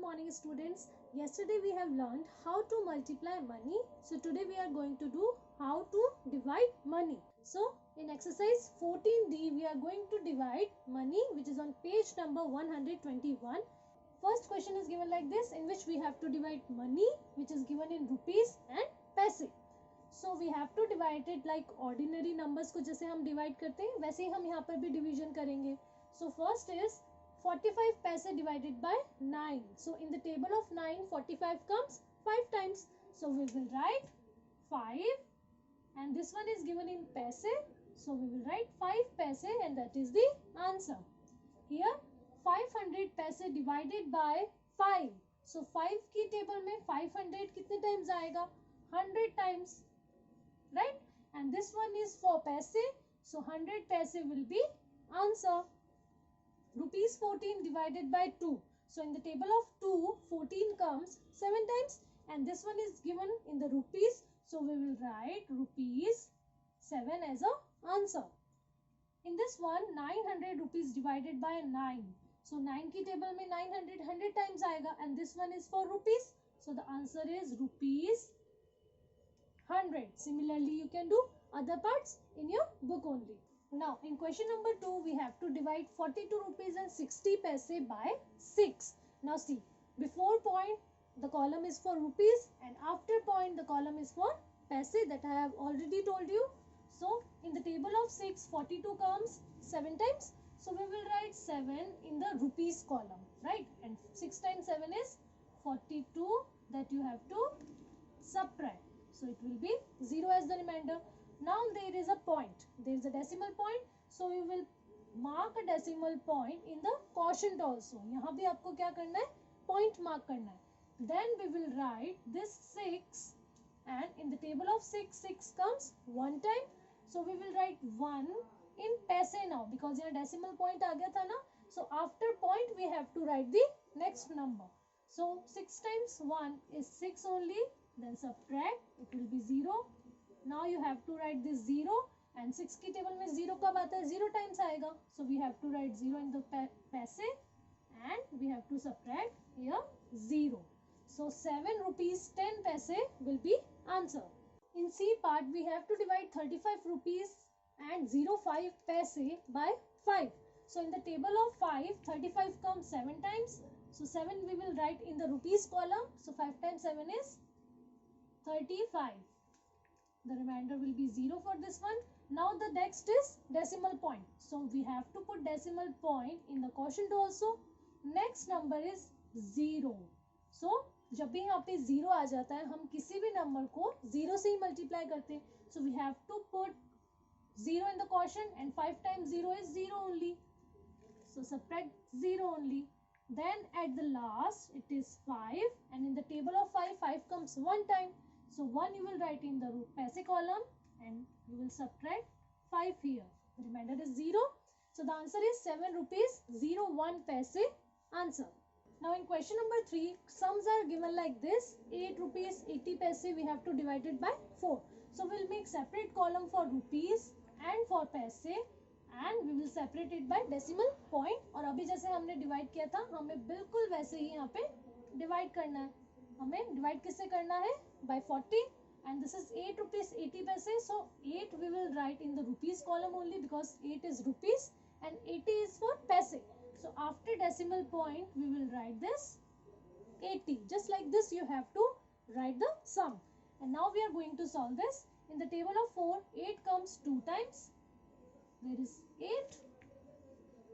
morning students. Yesterday we have learned how to multiply money. So today we are going to do how to divide money. So in exercise 14D we are going to divide money, which is on page number 121. First question is given like this, in which we have to divide money, which is given in rupees and paise. So we have to divide it like ordinary numbers को जैसे हम divide करते हैं वैसे ही हम यहाँ पर भी division करेंगे. So first is 45 paise divided by 9. So in the table of 9, 45 comes 5 times. So we will write 5 and this one is given in paise. So we will write 5 paise and that is the answer. Here 500 paise divided by 5. So 5 की table में 500 कितने times आएगा? 100 times. Right? And this one is for paise. So 100 paise will be answer. Rupees 14 divided by 2. So in the table of 2, 14 comes 7 times and this one is given in the rupees. So we will write rupees 7 as a answer. In this one, 900 rupees divided by 9. So 9 की table में 900 100 times आएगा and this one is for rupees. So the answer is rupees 100. Similarly, you can do other parts in your book only. Now, in question number 2, we have to divide 42 rupees and 60 paise by 6. Now see, before point, the column is for rupees and after point, the column is for paise, that I have already told you. So, in the table of 6, 42 comes 7 times. So, we will write 7 in the rupees column, right? And 6 times 7 is 42 that you have to subtract. So, it will be 0 as the remainder. Now there is a point, there is a decimal point, so we will mark a decimal point in the quotient also. यहाँ भी आपको क्या करना है? Point mark करना है. Then we will write this 6 and in the table of 6, 6 comes 1 time. So we will write 1 in paise now because यहाँ decimal point आ गया था ना. So after point we have to write the next number. So 6 times 1 is 6 only, then subtract, it will be 0. Now you have to write this 0 and 6 की table में 0 कब आता है? 0 times आएगा. So we have to write 0 in the paise and we have to subtract here 0. So 7 rupees 10 paise will be answer. In C part we have to divide 35 rupees and 05 paise by 5. So in the table of 5, 35 comes 7 times. So 7 we will write in the rupees column. So 5 times 7 is 35. The remainder will be 0 for this one. Now the next is decimal point. So we have to put decimal point in the quotient also. Next number is 0. So जब भी यहाँ पे 0 आ जाता है हम किसी भी number को 0 से ही मल्टीप्लाई करते हैं. So we have to put 0 in the quotient and 5 times 0 is 0 only. So subtract 0 only. Then at the last it is 5 and in the table of 5, 5 comes 1 time. So 1 you will write in the paise column and you will subtract 5 here. The remainder is 0. So the answer is 7 rupees 01 paise answer. Now in question number 3, sums are given like this. 8 rupees 80 paise we have to divide it by 4. So we will make separate column for rupees and for paise and we will separate it by decimal point. और अभी जैसे हमने divide किया था हमें बिल्कुल वैसे ही यहाँ पे divide करना है. हमें divide किससे करना है? By 40 and this is 8 rupees 80 paise. So 8 we will write in the rupees column only because 8 is rupees and 80 is for paise. So after decimal point we will write this 80. Just like this you have to write the sum. And now we are going to solve this. In the table of 4, 8 comes 2 times. There is 8.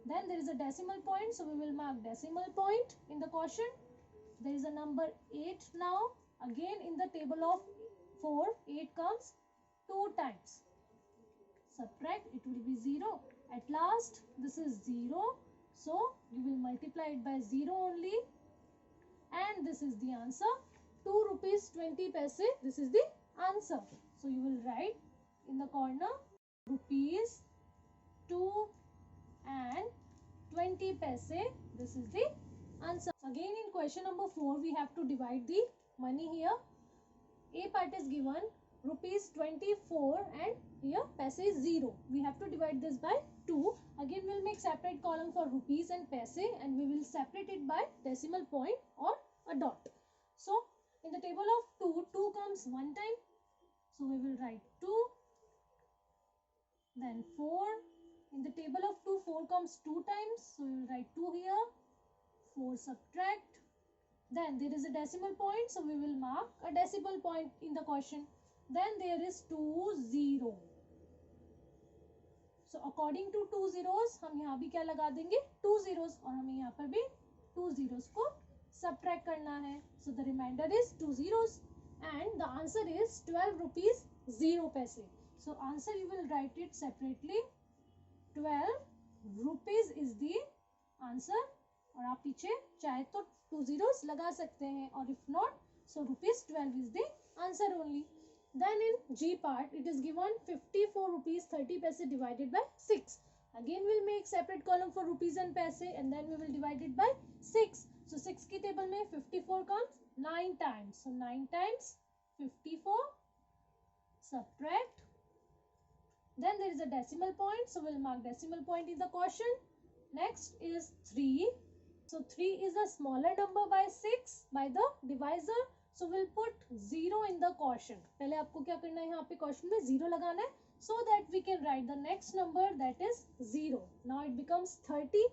Then there is a decimal point. So we will mark decimal point in the quotient. There is a number 8 now. Again in the table of 4, 8 comes 2 times. Subtract, it will be 0. At last, this is 0. So, you will multiply it by 0 only. And this is the answer. 2 rupees 20 paise. This is the answer. So, you will write in the corner rupees 2 and 20 paise. This is the answer. Again in question number 4, we have to divide the money here. A part is given rupees 24 and here paise is 0. We have to divide this by 2. Again we'll make separate column for rupees and paise, and we will separate it by decimal point or a dot. So in the table of 2, 2 comes one time. So we will write 2. Then 4. In the table of 2, 4 comes 2 times. So we will write 2 here. 4 subtract. Then there is a decimal point. So we will mark a decimal point in the question. Then there is 2 0. So according to 2 zeros, हम यहाँ भी क्या लगा देंगे 2 zeros, और हमें यहाँ पर भी 2 zeros को subtract करना है. So the remainder is 2 zeros and the answer is 12 rupees 0 paise. So answer you will write it separately. 12 rupees is the answer. और आप पीछे चाहे तो 2 zeros लगा सकते हैं, और if not, so rupees 12 is the answer only. Then in G part, it is given 54 rupees 30 paise divided by 6. Again we'll make separate column for rupees and paise, and then we will divide it by 6. So 6 की table में 54 comes 9 times. So 9 times 54, subtract. Then there is a decimal point, so we'll mark decimal point in the question. Next is 3. So 3 is a smaller number by 6 by the divisor. So we'll put 0 in the quotient. पहले आपको क्या करना है, यहाँ पे quotient में 0 लगाना है, so that we can write the next number, that is 0. Now it becomes 30,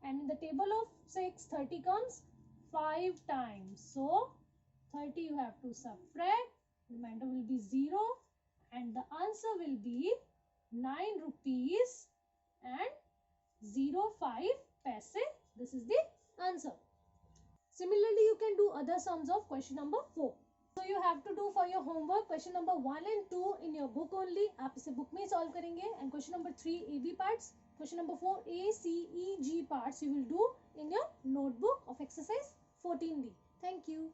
and in the table of 6, 30 comes 5 times. So 30 you have to subtract, remainder will be 0, and the answer will be 9 rupees and 05 paise. This is the answer. Similarly, you can do other sums of question number 4. So you have to do for your homework question number 1 and 2 in your book only. आप इसे book में solve करेंगे. And question number 3 AB parts. Question number 4 A, C, E, G parts you will do in your notebook of exercise 14D. Thank you.